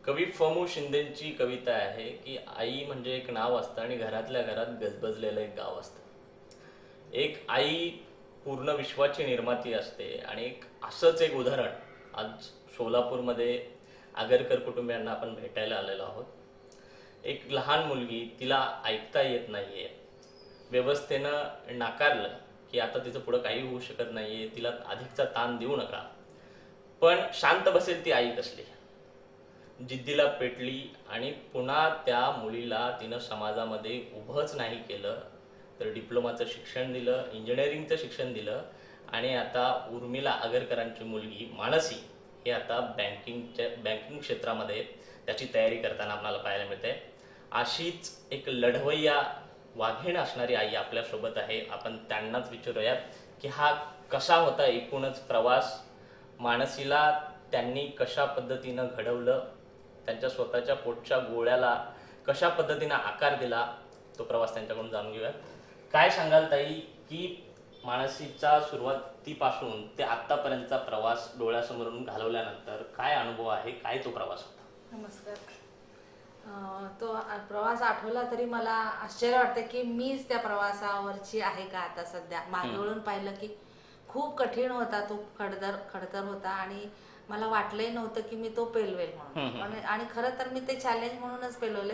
कवी फमू शिंदेची कविता आहे की आई म्हणजे एक नाव असतं आणि घरातल्या घरात गजबजलेलं एक गाव असतं. एक आई पूर्ण विश्वाची निर्माती असते आणि असंच एक उदाहरण आज सोलापूरमध्ये आगरकर कुटुंबियांना आपण भेटायला आलेलो आहोत. एक लहान मुलगी, तिला ऐकता येत नाहीये, व्यवस्थेनं नाकारलं की आता तिचं पुढं काही होऊ शकत नाहीये, तिला अधिकचा ताण देऊ नका. पण शांत बसेल ती आई कसली? जिद्दीला पेटली आणि पुन्हा त्या मुलीला तिनं समाजामध्ये उभंच नाही केलं तर डिप्लोमाचं शिक्षण दिलं, इंजिनिअरिंगचं शिक्षण दिलं आणि आता उर्मिला आगरकरांची मुलगी मानसी हे आता बँकिंग क्षेत्रामध्ये त्याची तयारी करताना आपल्याला पाहायला मिळते. अशीच एक लढवय्या वाघीण असणारी आई आपल्यासोबत आहे. आपण त्यांनाच विचारूयात की हा कसा होता एकूणच प्रवास, मानसीला त्यांनी कशा पद्धतीनं घडवलं, त्यांच्या स्वतःच्या पोटच्या गोळ्याला कशा पद्धतीनं आकार दिला, तो प्रवास त्यांच्याकडून जाणून घेऊयात. काय सांगाल ताई की मानसीचा सुरुवातीपासून ते आतापर्यंतचा प्रवास डोळ्यासमोरून घालवल्यानंतर काय अनुभव आहे, काय तो प्रवास होता? नमस्कार. तो प्रवास आठवला तरी मला आश्चर्य वाटतं की मीच त्या प्रवासावरची आहे का आता सध्या. मागे वळून पाहिलं की खूप कठीण होता तो, खडतर होता आणि मला वाटलंही नव्हतं की मी तो पेलवेल म्हणून. आणि खरं तर मी ते चॅलेंज म्हणूनच पेलवले.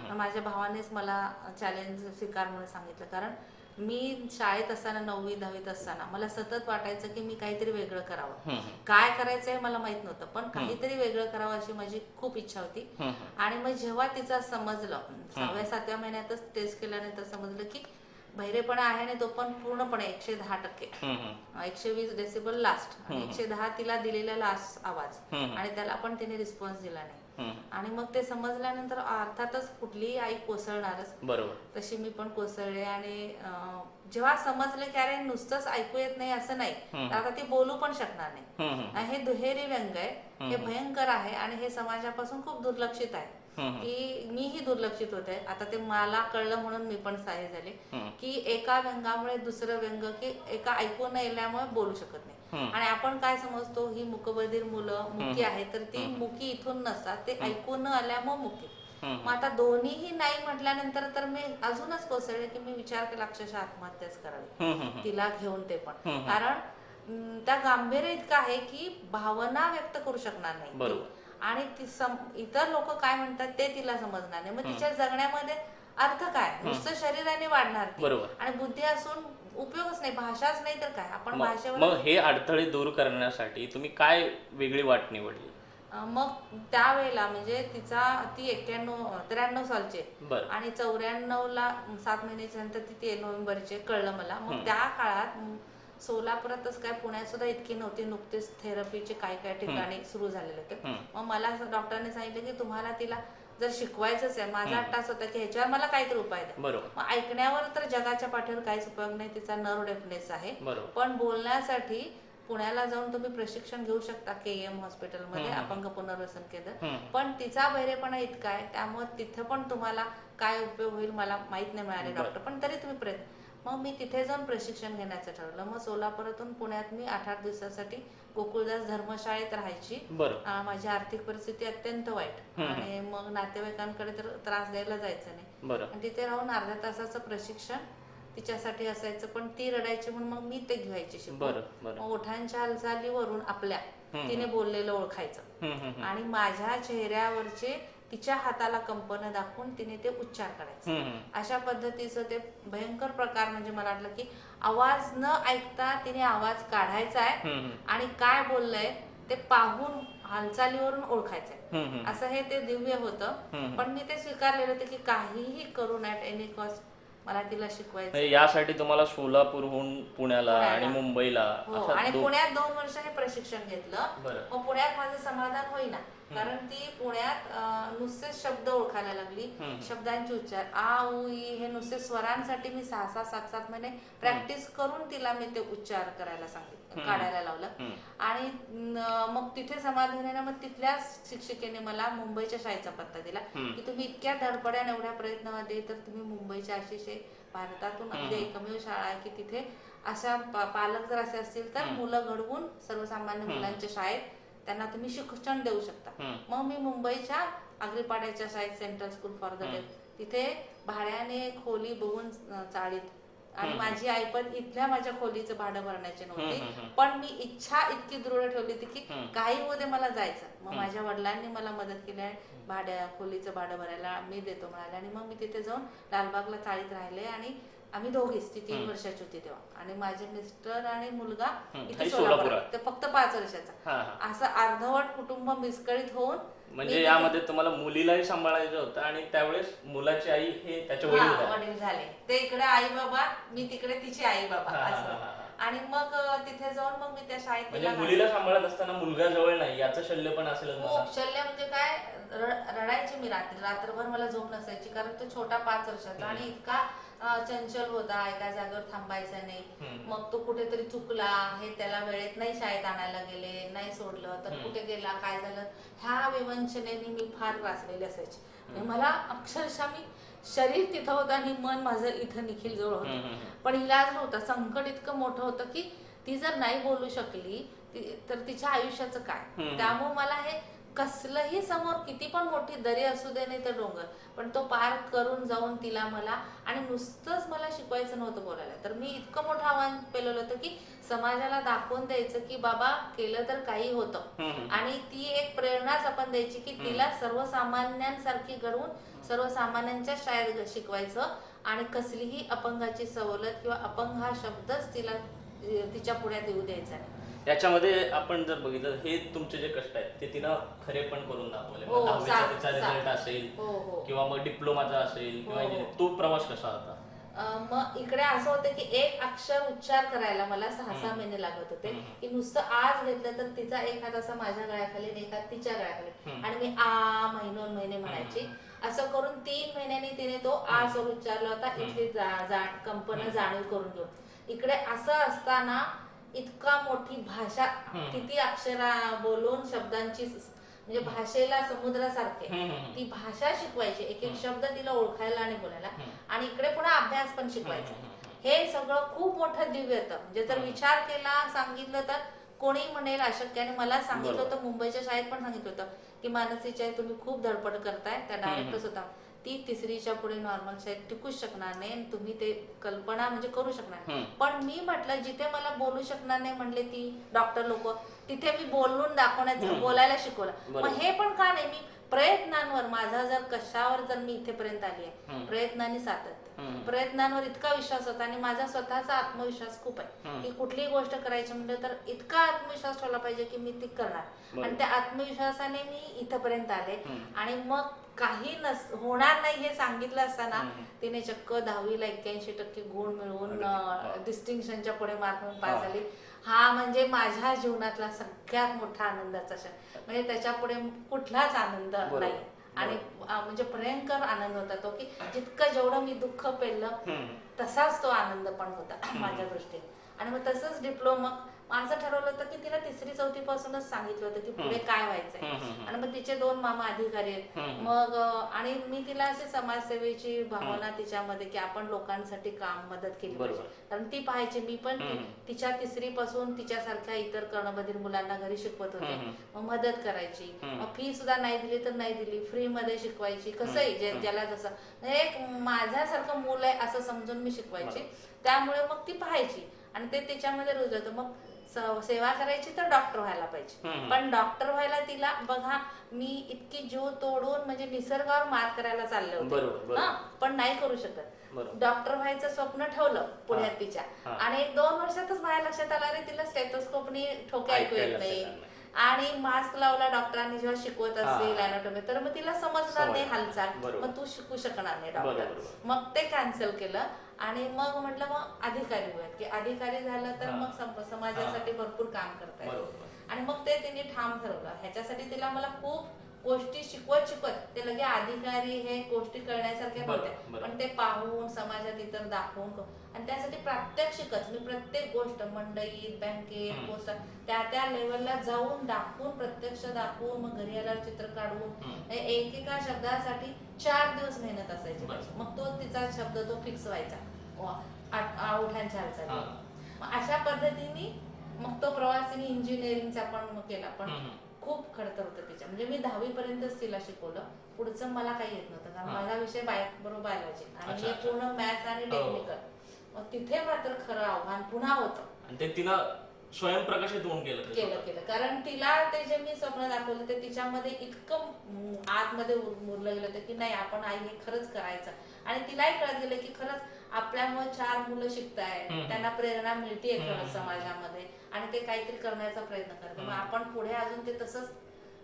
माझ्या भावानेच मला चॅलेंज स्वीकार म्हणून सांगितलं. कारण मी शाळेत असताना 9वी 10वीत असताना मला सतत वाटायचं की मी काहीतरी वेगळं करावं. काय करायचं हे मला माहित नव्हतं, पण काहीतरी वेगळं करावं अशी माझी खूप इच्छा होती. आणि मग जेव्हा तिचं समजलं, 6व्या-7व्या महिन्यातच टेस्ट केल्यानंतर समजलं की बहिरेपणा आहे आणि तो पण पूर्णपणे 110%, 120 डेसिबल लास्ट आणि 110 तिला दिलेला लास्ट आवाज, आणि त्याला पण तिने रिस्पॉन्स दिला नाही. आणि मग ते समजल्यानंतर अर्थातच कुठलीही आई कोसळणारच, बरोबर, तशी मी पण कोसळले. आणि जेव्हा समजलं की अरे नुसतंच ऐकू येत नाही असं नाही, तर आता ती बोलू पण शकणार नाही, हे दुहेरी व्यंग आहे, हे भयंकर आहे आणि हे समाजापासून खूप दुर्लक्षित आहे. की मीही दुर्लक्षित होते. आता ते मला कळलं म्हणून मी पण सहाय्य झाले की एका व्यंगामुळे दुसरं व्यंग की एका ऐकू न येण्यामुळे बोलू शकत नाही. आणि आपण काय समजतो, ही मुकबधीर मुलं मुकी आहे, तर ती मुकी इथून नसतात, ते ऐकू न आल्यामुळे मुकी. मग आता दोन्हीही नाही म्हटल्यानंतर तर मी अजूनच कोसळले की मी विचार केला अक्षरशः आत्महत्याच करावी तिला घेऊन. ते पण कारण त्या गांभीर्य इतकं आहे की भावना व्यक्त करू शकणार नाही आणि ती इतर लोक काय म्हणतात ते तिला समजणार नाही. मग तिच्या जगण्यामध्ये अर्थ काय? नुसतं शरीराने वाढणार आणि बुद्धी असून उपयोगच नाही, भाषाच नाही तर काय. आपण भाषेवर मग हे अडथळे दूर करण्यासाठी तुम्ही काय वेगळी वाट निवडली? मग त्यावेळेला म्हणजे ती 93 सालची आणि 94ला 7 महिन्याच्या नंतर ती नोव्हेंबरचे कळलं मला. मग त्या काळात सोलापुरातच काय पुण्यात सुद्धा इतकी नव्हती, नुकतेच थेरपीचे काय काय ठिकाणी सुरू झालेले होते. मग मला डॉक्टरने सांगितलं की तुम्हाला तिला जर शिकवायचंच आहे, माझा अट्टास होता की ह्याच्यावर मला काहीतरी उपाय द्या. मग ऐकण्यावर तर जगाच्या पाठीवर काहीच उपयोग नाही, तिचा नर्व डेफनेस आहे, पण बोलण्यासाठी पुण्याला जाऊन तुम्ही प्रशिक्षण घेऊ शकता KM हॉस्पिटलमध्ये, अपंग पुनर्वसन केंद्र. पण तिचा बहिरेपणा इतका आहे त्यामुळे तिथं पण तुम्हाला काय उपयोग होईल मला माहित नाही मिळाले डॉक्टर, पण तरी तुम्ही प्रयत्न. मग मी तिथे जाऊन प्रशिक्षण घेण्याचं ठरवलं. मग सोलापुरातून पुण्यात मी 8-8 दिवसासाठी गोकुळदास धर्मशाळेत राहायची. माझी आर्थिक परिस्थिती अत्यंत वाईट आणि मग नातेवाईकांकडे तर त्रास द्यायला जायचं नाही. आणि तिथे राहून अर्ध्या तासाचं प्रशिक्षण तिच्यासाठी असायचं, पण ती रडायची म्हणून मग मी ते घ्यायची शिकून. मग ओठांच्या हालचालीवरून आपल्या तिने बोललेलं ओळखायचं आणि माझ्या चेहऱ्यावरचे तिच्या हाताला कंपन दाखवून तिने ते उच्चार करायचे. अशा पद्धतीचं ते भयंकर प्रकार. म्हणजे मला वाटलं की आवाज न ऐकता तिने आवाज काढायचा आहे आणि काय बोललंय ते पाहून हालचालीवरून ओळखायचंय, असं हे ते दिव्य होतं. पण मी ते स्वीकारलेलं होतं की काहीही करून ऍट एनी कॉस्ट मला तिला शिकवायचं. यासाठी तुम्हाला सोलापूरहून पुण्याला आणि मुंबईला आणि पुण्यात 2 वर्ष हे प्रशिक्षण घेतलं. मग पुण्यात माझं समाधान होईना, कारण ती पुण्यात नुसते शब्द ओळखायला लागली, शब्दांचे उच्चार आ उ ई हे नुसते स्वरांसाठी मी 6-6, 7-7 महिने प्रॅक्टिस करून तिला मी ते उच्चार करायला सांगितलं, काढायला लावलं. आणि मग तिथे समाधानाने मग तिथल्याच शिक्षिकेने मला मुंबईच्या शाळेचा पत्ता दिला की तुम्ही इतक्या धडपड्याने एवढ्या प्रयत्नामध्ये तर तुम्ही मुंबईच्या आशिषे भारतातून अगदी एकमेव शाळा आहे की तिथे अशा पालक जर असे असतील तर मुलं घडवून सर्वसामान्य मुलांच्या शाळेत त्यांना तुम्ही शिक्षण देऊ शकता. मग मी मुंबईच्या आग्रीपाड्याच्या शाळेत सेंट्रल स्कूल फॉर द डेफ तिथे भाड्याने खोली बघून चाळीत आणि माझी आई पण इथल्या माझ्या खोलीचं भाडं भरण्याची नव्हती, पण मी इच्छा इतकी दृढ ठेवली होती की काही मध्ये मला जायचं. मग माझ्या वडिलांनी मला मदत केली आहे खोलीचं भाडं भरायला मी देतो म्हणाले आणि मग मी तिथे जाऊन लालबागला चाळीत राहिले आणि आम्ही दोघीच, ती 3 वर्षाची होती तेव्हा आणि माझे मिस्टर आणि मुलगा इथे सोलापुरात, ते फक्त 5 वर्षाचा. असं अर्धवट कुटुंब विस्कळीत होऊन म्हणजे यामध्ये तुम्हाला मुलीलाही सांभाळायचं होतं आणि त्यावेळेस मुलाची आई हे त्याचे वडील झाले, ते इकडे आई बाबा, मी तिकडे तिची आई बाबा असं. आणि मग तिथे जाऊन मग मी त्या शाळेत म्हणजे मुलीला सांभाळत असताना मुलगा जवळ नाही याचं शल्य पण असेल. खूप शल्य म्हणजे काय, रडायची मी रात्रभर मला झोप नसायची कारण तो छोटा 5 वर्षाचा आणि इतका चंचल होता, एका जागेवर थांबायचा नाही. मग तो कुठेतरी चुकला, हे त्याला वेळेत नाही शाळेत आणायला गेले, नाही सोडलं तर कुठे गेला, काय झालं, ह्या विवंचनेने मी फार त्रासलेली असायची. मला अक्षरशः मी शरीर तिथं होतं आणि मन माझं इथं निखिल जवळ होतं, पण इलाज नव्हता. संकट इतकं मोठं होतं की ती जर नाही बोलू शकली तर तिच्या आयुष्याचं काय. त्यामुळे मला हे कसलंही समोर किती पण मोठी दरी असू दे नाही तर डोंगर, पण तो पार करून जाऊन तिला मला, आणि नुसतंच मला शिकवायचं नव्हतं बोलायला, तर मी इतकं मोठं आव्हान पेलवलं होतं की समाजाला दाखवून द्यायचं की बाबा केलं तर काही होतं. आणि ती एक प्रेरणाच आपण द्यायची की तिला सर्वसामान्यांसारखी घडवून सर्वसामान्यांच्या शाळेत शिकवायचं आणि कसलीही अपंगाची सवलत किंवा अपंग हा शब्दच तिच्या पुढ्यात येऊ द्यायचा नाही. याच्यामध्ये आपण जर बघितलं हे तुमचे जे कष्ट आहेत ते तिनं खरे पण करून दाखवले. 10वीचा रिझल्ट असेल किंवा मग डिप्लोमाचा असेल किंवा तो प्रवास कसा होता. मग इकडे असं होतं की एक अक्षर उच्चार करायला मला 6-6 महिने लागत होते की नुसतं आज घेतलं तर तिचा एक हात असा माझ्या गळ्याखाली आणि एक हात तिच्या गळ्याखाली आणि मी महिने म्हणायची. असं करून 3 महिन्यांनी तिने तो आ स्वर उच्चारला होता, इथली कंपन जाणीव करून घेऊन. इकडे असं असताना इतका मोठी भाषा, किती अक्षरा बोलून शब्दांची, म्हणजे भाषेला समुद्रासारखे ती भाषा शिकवायची, एक एक शब्द तिला ओळखायला आणि बोलायला, आणि इकडे पुन्हा अभ्यास पण शिकवायचा. हे सगळं खूप मोठं दिव्य होतं. म्हणजे जर विचार केला, सांगितलं तर कोणी म्हणेल अशक्य. आणि मला सांगितलं होतं, मुंबईच्या शाळेत पण सांगितलं होतं की मानसीची आई तुम्ही खूप धडपड करताय. त्या डायरेक्टर्स होता, ती 3रीच्या पुढे नॉर्मल शाळेत टिकूच शकणार नाही आणि तुम्ही ते कल्पना म्हणजे करू शकणार. पण मी म्हटलं जिथे मला बोलू शकणार नाही म्हणले ती डॉक्टर लोक, तिथे मी बोलून दाखवण्याचं, बोलायला शिकवलं. मग हे पण का नाही, मी प्रयत्नांवर, माझा जर कशावर जर मी इथेपर्यंत आली आहे, प्रयत्नांनी सातत्य, प्रयत्नांवर इतका विश्वास होता आणि माझा स्वतःचा आत्मविश्वास खूप आहे की कुठलीही गोष्ट करायची म्हणजे तर इतका आत्मविश्वास ठेवला पाहिजे की मी ती करणार. आणि त्या आत्मविश्वासाने मी इथपर्यंत आले. आणि मग काही होणार नाही हे सांगितलं असताना तिने चक्क 10वीला 81% गुण मिळवून डिस्टिंक्शनच्या पुढे मार्क मिळून पास झाली. हा म्हणजे माझ्या जीवनातला सगळ्यात मोठा आनंदाचा क्षण, म्हणजे त्याच्या पुढे कुठलाच आनंद नाही. आणि म्हणजे भयंकर आनंद होता तो की जितकं जेवढं मी दुःख पेललं तसाच तो आनंद पण होता माझ्या दृष्टीने. आणि मग तसंच डिप्लोमा माझं ठरवलं होतं की तिला 3री-4थी पासूनच सांगितलं होतं की पुढे काय व्हायचंय. आणि मग तिचे 2 मामा अधिकारी आहेत. मग आणि मी तिला अशी समाजसेवेची भावना तिच्यामध्ये की आपण लोकांसाठी काम मदत केली पाहिजे, कारण ती पाहायची. मी पण तिच्या 3री पासून तिच्यासारख्या इतर कर्णबधीर मुलांना घरी शिकवत होते, मग मदत करायची. मग फी सुद्धा नाही दिली तर नाही दिली, फ्री मध्ये शिकवायची. कसंही ज्याला जसं एक माझ्यासारखं मूल आहे असं समजून मी शिकवायची. त्यामुळे मग ती पाहायची आणि ते तिच्यामध्ये रुजलं होतं. मग सेवा करायची तर डॉक्टर व्हायला पाहिजे, पण डॉक्टर व्हायला तिला बघा मी इतकी जीव तोडून म्हणजे निसर्गावर मात करायला चालले होते, पण नाही करू शकत. डॉक्टर व्हायचं स्वप्न ठेवलं पुण्यात तिच्या, आणि 1-2 वर्षातच माझ्या लक्षात आलं रे तिला स्टेथोस्कोपनी ठोके ऐकू येत नाही आणि मास्क लावला डॉक्टरांनी जेव्हा शिकवत असेल अॅनाटॉमी तर मग तिला समजणार नाही हालचाल, मग तू शिकू शकणार नाही डॉक्टर. मग ते कॅन्सल केलं आणि मग म्हटलं मग अधिकारी होऊयात, की अधिकारी झालं तर मग समाजासाठी भरपूर काम करता येईल. आणि मग ते तिने ठाम ठरवलं. ह्याच्यासाठी तिला मला खूप गोष्टी शिकवत ते लगे अधिकारी हे गोष्टी करण्यासारख्या नव्हत्या, पण ते पाहून समाजात इतर दाखवून, आणि त्यासाठी प्रात्यक्षिकच मी प्रत्येक गोष्ट मंडईत, बँकेत, पोस्ट त्या लेवलला जाऊन दाखवून, प्रत्यक्ष दाखवून, मग घरी आल्यावर चित्र काढून एकेका शब्दासाठी 4 दिवस मेहनत असायची. मग तो तिचा शब्द तो फिक्स व्हायचा, ओठांच्या हालचाली. मग अशा पद्धतीने मग तो प्रवासीने इंजिनिअरिंगचा पण केला. पण खूप खडतर होतं तिच्या. म्हणजे मी 10वी पर्यंतच तिला शिकवलं, पुढचं मला काही येत नव्हतं कारण हा. माझा विषय बरोबर बायोलॉजी आणि अच्छा, हे अच्छा. पूर्ण मॅथ्स आणि हो. टेक्निकल. मग तिथे मात्र खरं आव्हान पुन्हा होतं. आणि ते तिला स्वयंप्रकाशित होऊन केलं ते केलं स्वतः. केलं कारण तिला ते जे मी स्वप्न दाखवलं ते तिच्यामध्ये इतकं आतमध्ये मुरलं गेलं होतं की नाही आपण आई हे खरंच करायचं. आणि तिलाही कळत गेलं की खरंच आपल्यामुळे 4 मुलं शिकताय, त्यांना प्रेरणा मिळते खरंच समाजामध्ये आणि ते काहीतरी करण्याचा प्रयत्न करतात. मग आपण पुढे अजून ते तसंच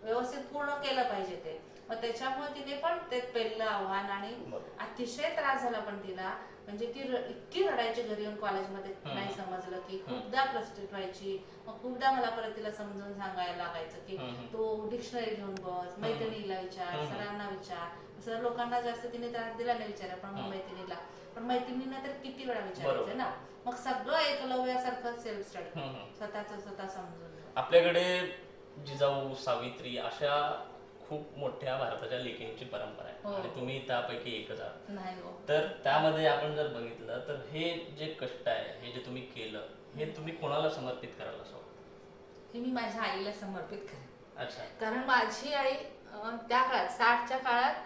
व्यवस्थित पूर्ण केलं पाहिजे ते. मग त्याच्यामुळे तिने पण ते पेललं आव्हान आणि अतिशय त्रास झाला पण तिला. म्हणजे ती इतकी रडायची घरी येऊन कॉलेजमध्ये नाही समजलं की खूपदा फ्रस्ट्रेट व्हायची. मग खूपदा मला परत तिला समजून सांगायला लागायचं की तू डिक्शनरी घेऊन बस, मैत्रिणीला विचार, सरांना विचार. सर लोकांना जास्त तिने त्रास दिला नाही विचारा पण मग मैत्रिणीला. पण मैत्रिणींना तर किती वेळा विचारायचं ना. मग सगळं एकलव्यासारखं सेल्फ स्टडी, स्वतःच स्वतः समजून. आपल्याकडे जिजाऊ, सावित्री अशा खूप मोठ्या भारताच्या लेखींची परंपरा आहे आणि तुम्ही त्यापैकी एकच आहात. नाही हो. तर त्यामध्ये आपण जर बघितलं तर हे जे कष्ट आहे, हे जे तुम्ही केलं, हे तुम्ही कोणाला समर्पित करायला असं वाटतं? हे मी माझ्या आईला समर्पित करेन. अच्छा. कारण माझी आई त्या काळात 60च्या काळात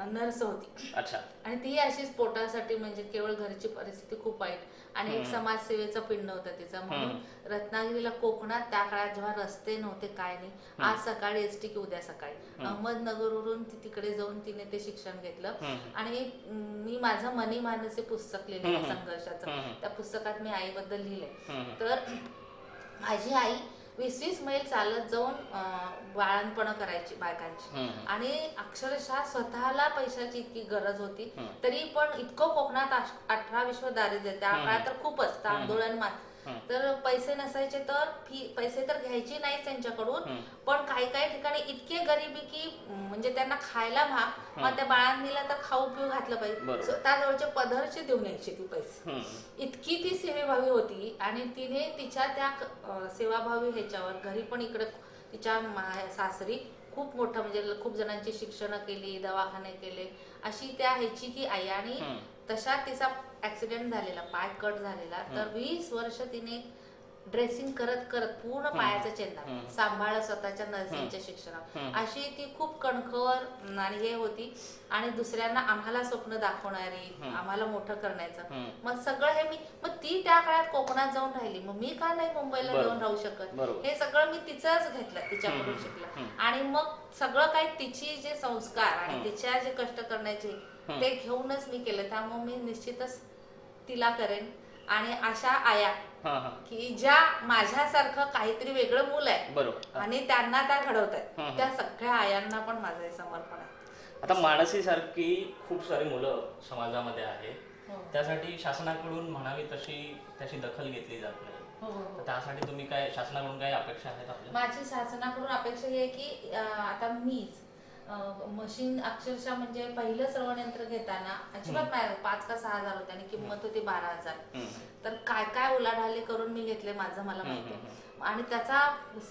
नर्स होती. अच्छा. आणि ती अशीच पोटासाठी म्हणजे केवळ घरची परिस्थिती खूप वाईट आणि एक समाजसेवेचा पिंड होता तिचा. म्हणून रत्नागिरीला कोकणात त्या काळात जेव्हा रस्ते नव्हते काय नाही, आज सकाळी एसटी की उद्या सकाळी अहमदनगरवरून ती तिकडे जाऊन तिने ते शिक्षण घेतलं. आणि मी माझं मनी मानस हे पुस्तक लिहिलंय संघर्षाचं. त्या पुस्तकात मी आईबद्दल लिहिलंय. तर माझी आई 20-20 मैल चालत जाऊन बाळणपण करायची बायकांची आणि अक्षरशः स्वतःला पैशाची इतकी गरज होती तरी पण इतकं कोकणात 18 दारिद्र्य त्या काळात तर खूपच तांदूळ आणि तर पैसे नसायचे तर पैसे तर घ्यायचे नाही त्यांच्याकडून. पण काही काही ठिकाणी इतके गरिबी की म्हणजे त्यांना खायला महाग, मग त्या बाळांनीला तर खाऊ पिऊ घातलं पाहिजे, स्वतःजवळचे पदरचे देऊन यायचे ती पैसे. इतकी ती सेवेभावी होती आणि तिने तिच्या त्या सेवाभावी ह्याच्यावर घरी पण इकडे तिच्या सासरी खूप मोठं म्हणजे खूप जणांची शिक्षण केली, दवाखाने केले, अशी त्या ह्याची ती आई. आणि तशा तिचा ऍक्सिडेंट झालेला, पाय कट झालेला, तर 20 वर्ष तिने ड्रेसिंग करत करत पूर्ण पायाचं चेंदा सांभाळलं स्वतःच्या नर्सिंगच्या शिक्षणात. अशी ती खूप कणखर आणि हे होती आणि दुसऱ्यांना आम्हाला स्वप्न दाखवणारी, आम्हाला मोठं करण्याचं. मग सगळं हे मग ती त्या काळात कोकणात जाऊन राहिली, मग मी का नाही मुंबईला जाऊन राहू शकत. हे सगळं मी तिचंच घेतलं, तिच्याकडून शिकलं. आणि मग सगळं काही तिची जे संस्कार आणि तिच्या जे कष्ट करण्याचे ते घेऊनच मी केलं. त्यामुळे मी निश्चितच तिला करेन. आणि अशा आया की ज्या माझ्यासारखं काहीतरी वेगळं मूल आहे आणि त्यांना त्या घडवतात, त्या सगळ्या आयांना पण माझं हे समर्पण आहे. आता मानसी सारखी खूप सारी मुलं समाजामध्ये आहेत, त्यासाठी शासनाकडून म्हणावी तशी त्याची दखल घेतली जात नाही. त्यासाठी तुम्ही काय शासनाकडून काय अपेक्षा आहेत आपल्या? माझी शासनाकडून अपेक्षा ही आहे की आता मीच मशीन अक्षरशः म्हणजे पहिलं श्रवण यंत्र घेताना अजिबात नाही 5 का 6 हजार होते आणि किंमत होती 12,000. तर काय काय उलाढाली करून मी घेतले माझं मला माहिती आहे. आणि त्याचा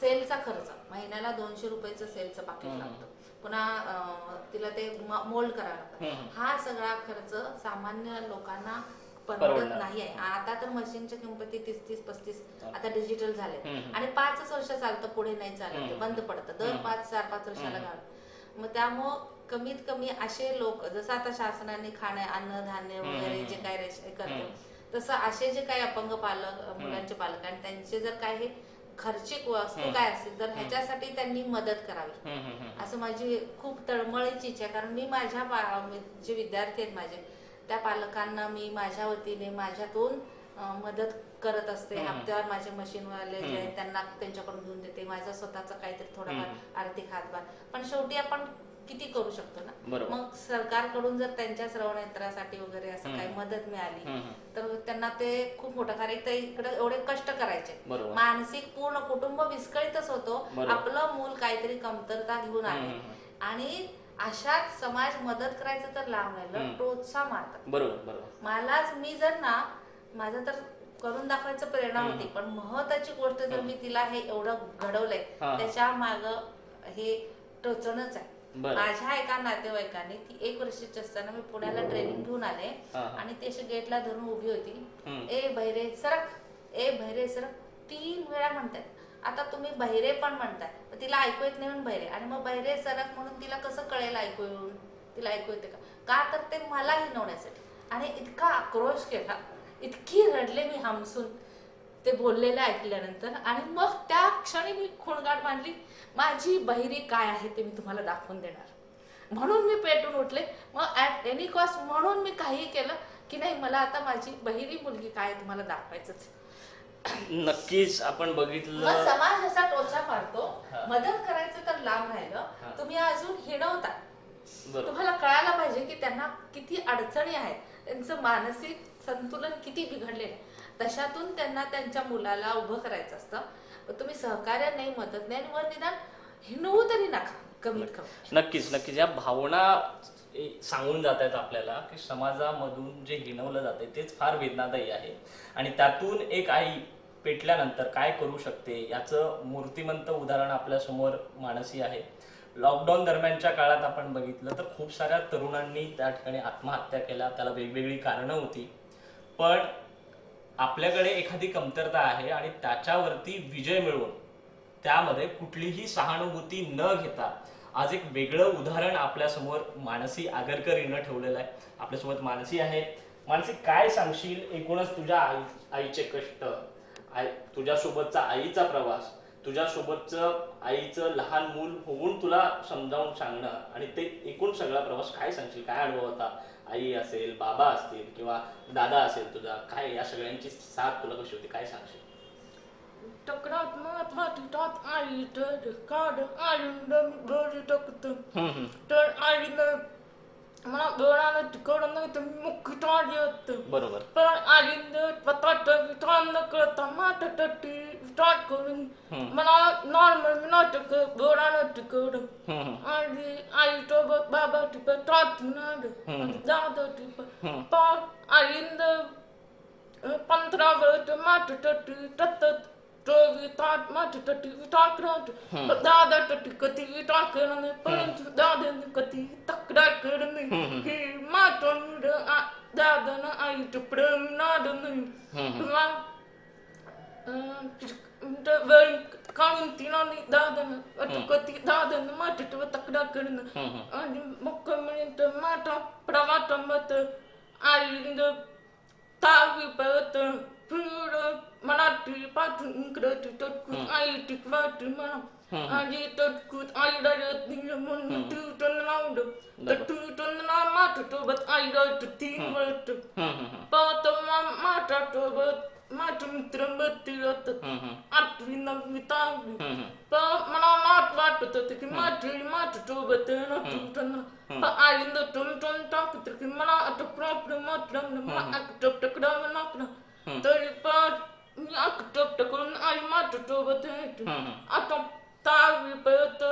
सेलचा खर्च महिन्याला 200 रुपयाचं सेलचं पाकिट लागतं, पुन्हा तिला ते मोल्ड करावं लागतं. हा सगळा खर्च सामान्य लोकांना परवडत नाही आहे. आता तर मशीनच्या किंमती 30-35 आता डिजिटल झाले आणि 5 वर्ष चालतं, पुढे नाही चालत, ते बंद पडतं दर 4-5 वर्षाला घाल. मग त्यामुळं कमीत कमी असे लोक, जसं आता शासनाने अन्न धान्य वगैरे जे काय करतो, तसं असे जे काही अपंग पालक, मुलांचे पालक आणि त्यांचे जर काय हे खर्चिक वस्तू काय असतील तर ह्याच्यासाठी त्यांनी मदत करावी, असं माझी खूप तळमळीची इच्छा आहे. कारण मी माझ्या जे विद्यार्थी आहेत माझे त्या पालकांना मी माझ्या वतीने माझ्यातून मदत करत असते. हप्त्यावर माझे मशीनवाले जे आहेत त्यांना त्यांच्याकडून घेऊन देते, माझा स्वतःचा काहीतरी थोडाफार आर्थिक हातभार. पण शेवटी आपण किती करू शकतो ना. मग सरकारकडून जर त्यांच्या श्रवणयंत्रासाठी वगैरे असं काही मदत मिळाली तर त्यांना ते खूप मोठं, कारण ते इकडे एवढे कष्ट करायचे, मानसिक पूर्ण कुटुंब विस्कळीतच होतो. आपलं मूल काहीतरी कमतरता घेऊन आले आणि अशात समाज मदत करायचं तर लांब राहिलं, प्रोत्साहन मारतात. बरोबर. मलाच मी जर ना माझं तर करून दाखवायचं प्रेरणा होती, पण महत्वाची गोष्ट जर मी तिला हे एवढं घडवलंय त्याच्या माग हे टोचणच आहे. माझ्या एका नातेवाईकाने ती 1 वर्षाची असताना मी पुण्याला ट्रेनिंग घेऊन आले आणि ती अशी गेटला धरून उभी होती. ए बहिरे सरक, ए बहिरे सरक 3 वेळा म्हणतात. आता तुम्ही बहिरे पण म्हणताय, मग तिला ऐकू येत नाही म्हणून बहिरे, आणि मग बहिरे सरक म्हणून तिला कसं कळेल ऐकू येऊन? तिला ऐकू येते का तर ते मला हिनवण्यासाठी. आणि इतका आक्रोश केला, इतकी रडले मी हमसून ते बोललेलं ऐकल्यानंतर. आणि मग त्या क्षणी मी खूणगाठ मांडली, माझी बहिरी काय आहे ते मी तुम्हाला दाखवून देणार. म्हणून मी पेटून उठले. मग ॲट एनी कॉस्ट म्हणून मी काही केलं की नाही, मला आता माझी बहिरी मुलगी काय आहे तुम्हाला दाखवायचंच. नक्कीच आपण मग बघितलं. समाज असा टोचा पाडतो, हा. मदत करायचं तर लांब हा. राहिलं, तुम्ही अजून हिणवता. बरोबर. तुम्हाला कळायला पाहिजे की त्यांना किती अडचणी आहेत, त्यांचं मानसिक संतुलन किती बिघडलेलं आहे. तशातून त्यांना त्यांच्या मुलाला उभं करायचं असतं. मग तुम्ही सहकार्य नाही, मदत नाही, आणि वर निदान हिणवू तरी नका कमीत कमी. नक्कीच नक्कीच या भावना सांगून जात आहेत आपल्याला की समाजामधून जे हिणवलं जाते तेच फार वेदनादायी आहे. आणि त्यातून एक आई पेटल्यानंतर काय करू शकते याचं मूर्तिमंत उदाहरण आपल्यासमोर मानसी आहे. लॉकडाऊन दरम्यानच्या काळात आपण बघितलं तर खूप साऱ्या तरुणांनी त्या ठिकाणी आत्महत्या केल्या. त्याला वेगवेगळी कारणं होती, पण आपल्याकडे एखादी कमतरता आहे आणि त्याच्यावरती विजय मिळवून त्यामध्ये कुठलीही सहानुभूती न घेता आज एक वेगळं उदाहरण आपल्यासमोर मानसी आगरकर हिनं ठेवलेलं आहे. आपल्यासोबत मानसी आहे. मानसी, काय सांगशील एकूणच तुझ्या आईचे कष्ट, तुझ्यासोबतचा आईचा प्रवास, तुझ्यासोबतचं आईचं लहान मूल होऊन तुला समजावून सांगणं, आणि ते एकूण सगळा प्रवास काय सांगशील? काय अनुभव होता? आई असेल, बाबा असतील किंवा दादा असेल तुझा, काय या सगळ्यांची साथ तुला कशी होती? काय सांगशील? टकरात मातीतात आई तर काढ आईनं डोळे टाकतं तर आईनं मला डोळ्याला तिकडं नाही तर मुख्य टाळी होतं. बरोबर. पण आईनं पतात विटाळ न कळता मातात विटाळ करून मला नॉर्मल नाटक डोळ्याला तिकडं. आणि आई सोबत बाबा टिपत टाकून दादा टिपत पण आईनं 15 वर्ष मातात तत्त विटाळ मातात विटाळ करत. दादा तटी कधी विटाळ केलं नाही, परंतु दादाने कधी तक्रार केली नाही की मातोंड दादानं आईचं प्रेम नाद नाही किंवा वेळ काढून तिला नाही दादानं कधी दादानं माझ्यावर तक्रार केली नाही. आणि मग म्हणजे माझा प्रवासामध्ये आईनं तावी परत पुढं मराठी पाठून इंग्रजी तटकूत आई टिकवायची मला. आणि तटकूत आईला येत नाही म्हणून ट्युशन लावलं. तर ट्युशनला माझ्यासोबत आई राहायचं 3 वर्ष. पण माझ्यासोबत माझे मित्र मैत्री होतात 8वी 9वी 10वी. पण मला नाट वाटत होतं की माझ्यासोबत ट्युशनला. पण आईनं ट्युशन टाकत की मला आता प्रॉब्लेम वाटलं, मला ऍक्सेप्ट करावं लागलं. तरी पण मी ऍक्सेप्ट करून आई माझ्यासोबत यायची. आता 10वी पर्यंत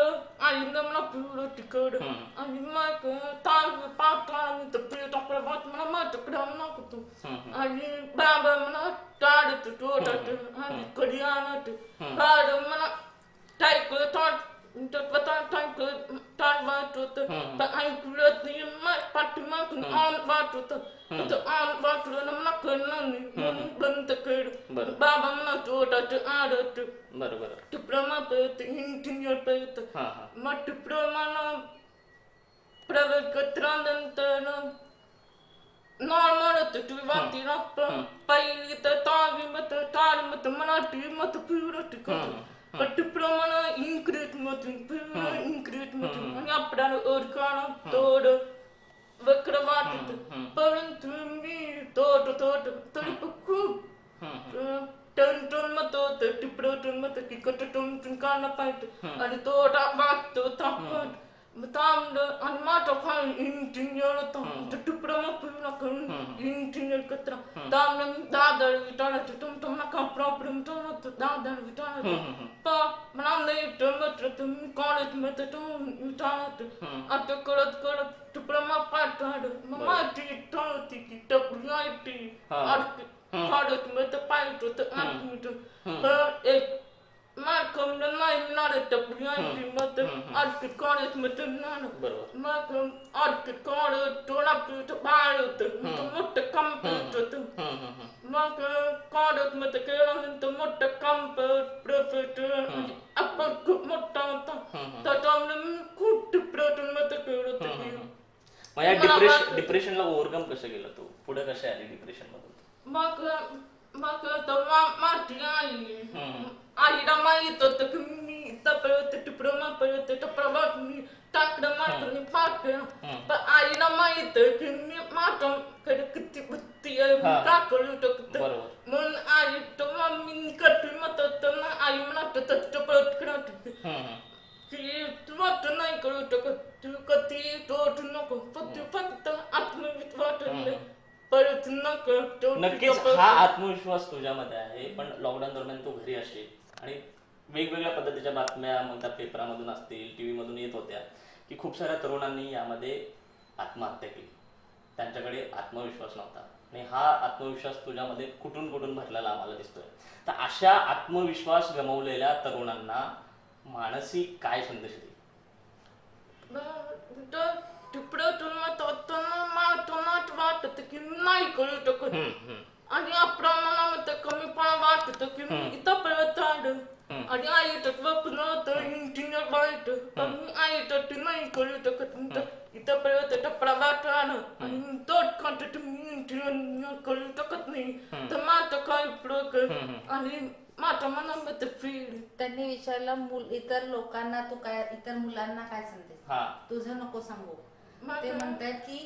आईनं मला पुढं तिकडं. आणि मग 10वी पास झाल्यानंतर पुढे प्रभात मला माझ्याकडे लागतो. आणि बाबा मला काढत तोडत आणि कधी आणत काढ मला टायकल वाट होत. पण ऐकलंच नाही, पाठीमागून आण वाट होत. आण वाटलं मला कळलं नाही म्हणून बंद केलं. बाबा मला तोडत आडत. बरोबर. डिप्लोमा पर्यंत इंजिनियर पर्यंत. मग डिप्लोमाला प्रवेश केल्यानंतर नॉर्मल होतं तुझी वाटी लागतं. पहिली तर 10वी मध्ये 4 मध्ये मराठी मध्ये पिवळं करतो. पण डिप्लोमाला इंग्रजीमधून पिवळं इंग्रजीमधून आणि आपल्याला ओळखायला थोडं वक्र वाटत. परंतु मी थोडं तरी पण खूप टन मध्ये होतं. डिप्लोटन मध्ये की कटटून काढला पाहिजे आणि थोडा वाटतो तापट थांबलं. आणि माझा भाई इंजिनियर होता. डिप्लोमा पूर्ण करून इंजिनियर कचरा थांबलं. दादा विचारायचं तुमचा मला काय प्रॉब्लेम होतो, दादा विचारायचं. पण मला नाही जमत तुम्ही कॉलेजमध्ये विचारायचं. आता करत डिप्लोमा पास झालं. मग माझी इच्छा होती की WIT कॉलेजमध्ये पाहिजे होतं ऍडमिशन. एक Markham not the behind but I could call it with the nano. बरोबर. Markham I could call it turn up to the bar to the company to Markham called it with the girl and the motor comfort prophet upper good motor that on the good to proton with the girl. मग या डिप्रेशनला overcome कसं केलं तू पुढे कसे आली depression मधून मग माती आईला माहित होतं की मी तपळत टिपडं पळत टपळात मी टाकडं मारतो पाकळं पण आईला माहित की मी माताकडे किती बुद्धी आहे का करू शकतो म्हणून आई तर मम्मी कटू मत ना आई म्हणत टपळत करत की तू वाट नाही करू शकत तू कधी तोट नको फक्त आत्मविश्वास परत नको नक्कीच हा आत्मविश्वास तुझ्यामध्ये आहे पण लॉकडाऊन दरम्यान तू घरी असशील आणि वेगवेगळ्या पद्धतीच्या बातम्या मग त्या पेपरामधून असतील टीव्ही मधून येत होत्या की खूप साऱ्या तरुणांनी यामध्ये आत्महत्या केली त्यांच्याकडे आत्मविश्वास नव्हता आणि हा आत्मविश्वास तुझ्यामध्ये कुठून कुठून भरलेला आम्हाला दिसतोय तर अशा आत्मविश्वास गमावलेल्या तरुणांना मानसिक काय संदेश देईल वाटत की नाही करू शकत आणि अप्रमाणामध्ये कमीपणा वाटत की मी इथं पळत आलं आणि आई तर स्वप्न होतं इंजिनियर वाईट पण मी आई तर नाही करू शकत इथं पळत टपडा वाट आलं आणि तोच खात मी इंजिनियर करू शकत नाही तर माझं काय प्रयोग आणि माझ्या मनामध्ये फील त्यांनी विचारलं इतर लोकांना तू काय इतर मुलांना काय संदेश तुझं नको सांगू ते म्हणतात की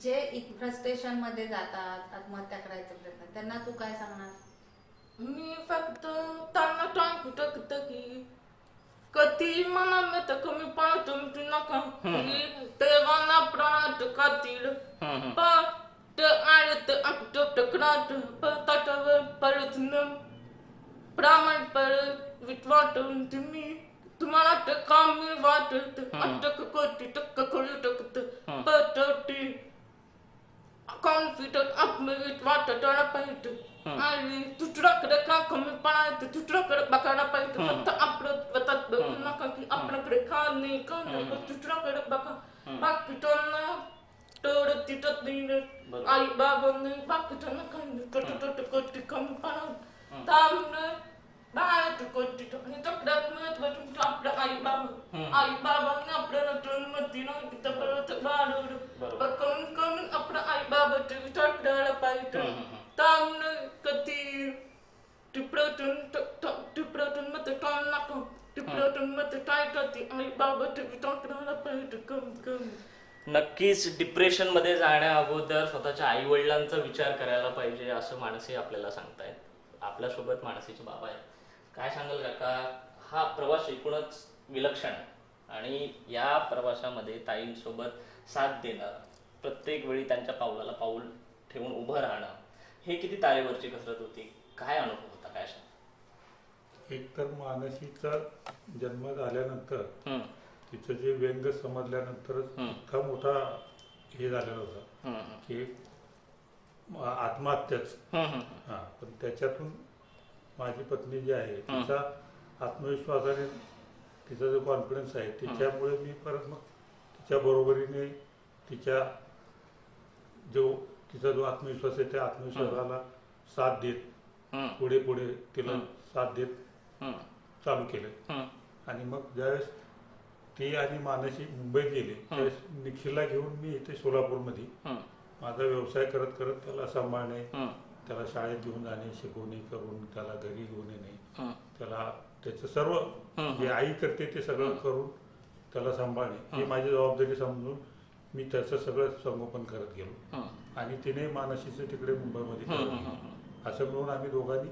जे फ्रस्ट्रेशन मध्ये जातात आत्महत्या करायचा प्रयत्न त्यांना तू काय सांगणार मी फक्त त्यांना सांगू शकतो की कधी मनामध्ये कमीपणा तुमची नका देवांना प्राणात खातील पण ते आळत टकरात पण त्याच्यावर परत प्रामाणिकपणे वाटून तुम्ही तुम्हाला ते काम वाटत अटक कोटी टक्क करू शकत पटती कॉन्फिडंट आत्मविश्वास वाटायला पाहिजे आणि दुसऱ्याकडे का कमीपणा येते दुसऱ्याकडे बघायला पाहिजे फक्त आपलं स्वतःच बघू नका की आपल्याकडे का नाही का नाही दुसऱ्याकडे बघा बाकीच्यांना तेवढं तिथंच नाही आई बाबांनी बाकीच्यांना काही नाही छोटे गोष्टी कमीपणा त्यामुळे बाहेर गोष्टी आणि सगळ्यात महत्वाचं आपल्या आई बाबांनी आपल्याला जन्मती नाही तिथं परत वाढवलं कमी आपल्या आई बाबाचे विचार करायला पाहिजे त्यामुळे कधी टिपरातून मध्ये काय नको टिपरातून मध्ये काय करते आई बाबाचे विचार करायला पाहिजे कमी नक्कीच डिप्रेशन मध्ये जाण्या अगोदर स्वतःच्या आई वडिलांचा विचार करायला पाहिजे असं मानसी आपल्याला सांगतायत आपल्यासोबत मानसीचे बाबा आहेत काय सांगाल काका हा प्रवास एकूणच विलक्षण आहे आणि या प्रवासामध्ये ताईंसोबत साथ देणं प्रत्येक वेळी त्यांच्या पावलाला पाऊल ठेवून उभं राहणं हे किती तारेवरची कसरत होती काय अनुभव होता काय सांग एक तर मानसीचा जन्म झाल्यानंतर तिचं जे व्यंग समजल्यानंतरच इतका मोठा हे झालेला होता की आत्महत्याच पण त्याच्यातून माझी पत्नी जी आहे तिचा आत्मविश्वासाने तिचा जो कॉन्फिडन्स आहे त्याच्यामुळे मी परत मग तिच्या बरोबरीने तिचा जो आत्मविश्वास आहे त्या आत्मविश्वासाला साथ देत पुढे तिला साथ देत चालू केलं आणि मग ज्यावेळेस ती आणि मानसी मुंबईत गेले त्यावेळेस निखिलला घेऊन मी इथे सोलापूरमध्ये माझा व्यवसाय करत करत त्याला सांभाळणे त्याला शाळेत घेऊन जाणे शिकवणी करून त्याला घरी घेऊन येणे त्याला त्याचं सर्व जे आई करते ते सगळं करून त्याला सांभाळणे ही माझी जबाबदारी समजून मी त्याचं सगळं संगोपन करत गेलो आणि तिने मानसीचं तिकडे मुंबईमध्ये केलं असं मिळून आम्ही दोघांनी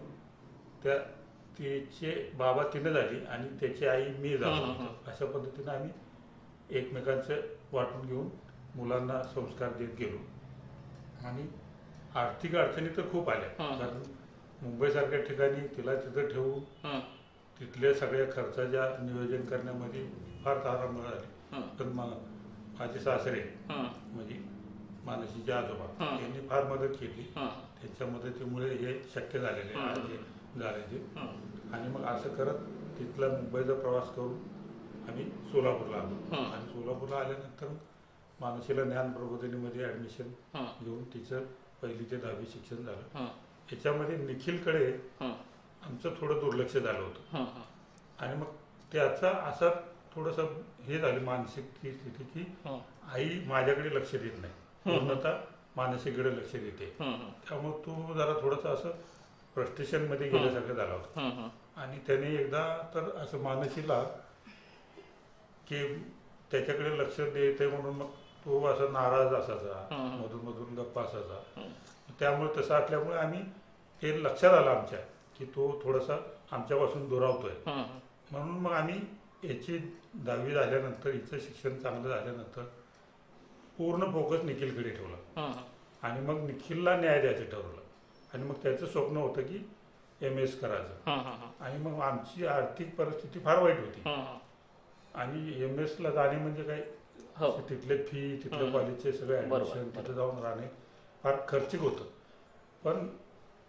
त्या तिचे बाबा तिने झाली आणि त्याची आई मी झालो अशा पद्धतीने आम्ही एकमेकांचं वाटून घेऊन मुलांना संस्कार देत गेलो आणि आर्थिक अडचणी तर खूप आल्या कारण मुंबईसारख्या ठिकाणी तिला तिथं ठेवून तिथल्या सगळ्या खर्चाच्या नियोजन करण्यामध्ये फार तारांबळ आली पण माझे सासरे म्हणजे मानसीचे आजोबा यांनी फार मदत केली त्यांच्या मदतीमुळे हे शक्य झालेले आणि मग असं करत तिथला मुंबईचा प्रवास करून आम्ही सोलापूरला आलो आणि सोलापूरला आल्यानंतर मानसीला ज्ञान प्रबोधिनीमध्ये ॲडमिशन घेऊन तिचं 1ली ते 10वी शिक्षण झालं. याच्यामध्ये निखिलकडे आमचं थोडं दुर्लक्ष झालं होतं आणि मग त्याचा असा थोडंसं हे झालं मानसिक स्थिती की आई माझ्याकडे लक्ष देत नाही, पूर्णतः मानसीकडे लक्ष देते. त्यामुळे तो जरा थोडंसं असं फ्रस्ट्रेशनमध्ये गेल्यासारखं झाला होता. आणि त्याने एकदा तर असं मानसीला की त्याच्याकडे लक्ष देते म्हणून मग तो असा नाराज असायचा, मधून मधून गप्पा असायचा. त्यामुळे तसं असल्यामुळे आम्ही ते लक्षात आलं आमच्या की तो थोडासा आमच्यापासून दुरावतोय. म्हणून मग आम्ही याची 10वी झाल्यानंतर हिचं शिक्षण चांगलं झाल्यानंतर पूर्ण फोकस निखिलकडे ठेवला आणि मग निखिलला न्याय द्यायचं ठरवलं. आणि मग त्याचं स्वप्न होतं की MS करायचं. आणि मग आमची आर्थिक परिस्थिती फार वाईट होती आणि MS ला जाणे म्हणजे काय, तिथले फी, तिथले कॉलेजचे सगळे ॲडमिशन, तिथं जाऊन राहणे फार खर्चिक होतं. पण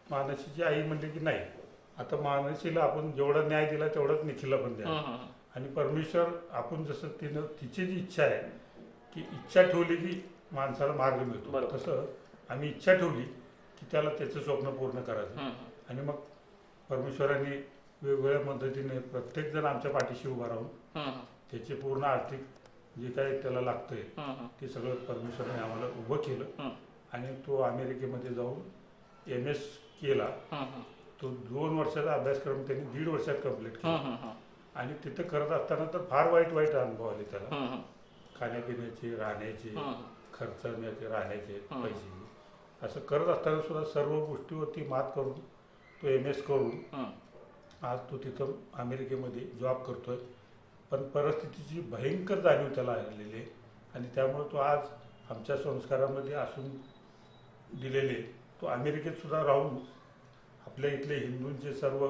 मानसीची आई म्हणली की नाही, आता मानसीला आपण जेवढा न्याय दिला तेवढाच निखिलला पण द्या. आणि परमेश्वर आपण जसं तिची जी इच्छा आहे की इच्छा ठेवली की माणसाला मार्ग मिळतो, तसं आम्ही इच्छा ठेवली की त्याला त्याचं स्वप्न पूर्ण करायचं. आणि मग परमेश्वराने वेगवेगळ्या पद्धतीने प्रत्येकजण आमच्या पाठीशी उभा राहून त्याचे पूर्ण आर्थिक जे काही त्याला लागतंय ते सगळं परमेश्वराने आम्हाला उभं केलं. आणि तो अमेरिकेमध्ये जाऊन MS केला. तो 2 वर्षाचा अभ्यासक्रम त्यांनी 1.5 वर्षात कम्प्लीट केला. आणि तिथं करत असताना तर फार वाईट अनुभव आले त्याला, खाण्यापिण्याचे, राहण्याचे, खर्चण्याचे, राहण्याचे पैसे. असं करत असताना सुद्धा सर्व गोष्टीवरती मात करून तो MS करून आज तो तिथं अमेरिकेमध्ये जॉब करतोय. पण परिस्थितीची भयंकर जाणीव त्याला आलेली आहे आणि त्यामुळे तो आज आमच्या संस्कारामध्ये असून दिलेले तो अमेरिकेत सुद्धा राहून आपल्या इथले हिंदूंचे सर्व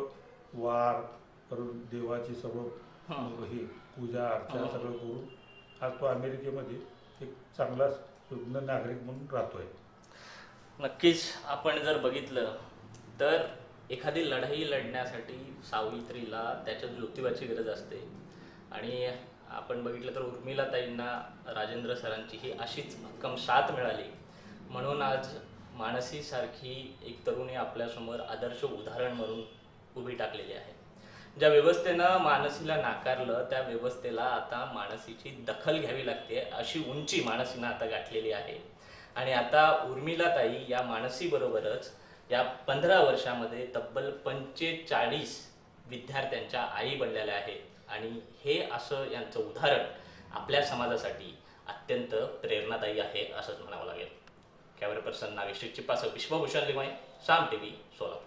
वार, देवाची सर्व ही पूजा अर्चा सगळं करून आज तो अमेरिकेमध्ये एक चांगला सुज्ञ नागरिक म्हणून राहतोय. नक्कीच आपण जर बघितलं तर एखादी लढाई लढण्यासाठी सावित्रीला त्याच्या ज्योतिबाची गरज असते. आणि आपण बघितलं तर उर्मिलाताईंना राजेंद्र सरांची ही अशीच भक्कम साथ मिळाली म्हणून आज मानसीसारखी एक तरुणी आपल्यासमोर आदर्श उदाहरण म्हणून उभी टाकलेली आहे. ज्या व्यवस्थेनं मानसीला नाकारलं त्या व्यवस्थेला आता मानसीची दखल घ्यावी लागते अशी उंची मानसीनं आता गाठलेली आहे. आणि आता उर्मिलाताई या मानसीबरोबरच या 15 वर्षामध्ये तब्बल 45 विद्यार्थ्यांच्या आई बनलेल्या आहेत. आणि हे असं यांचं उदाहरण आपल्या समाजासाठी अत्यंत प्रेरणादायी आहे असंच म्हणावं लागेल. कॅमेरा पर्सन नागेश चिप्पासह विश्वभूषण लिमाय, साम TV, सोलापूर.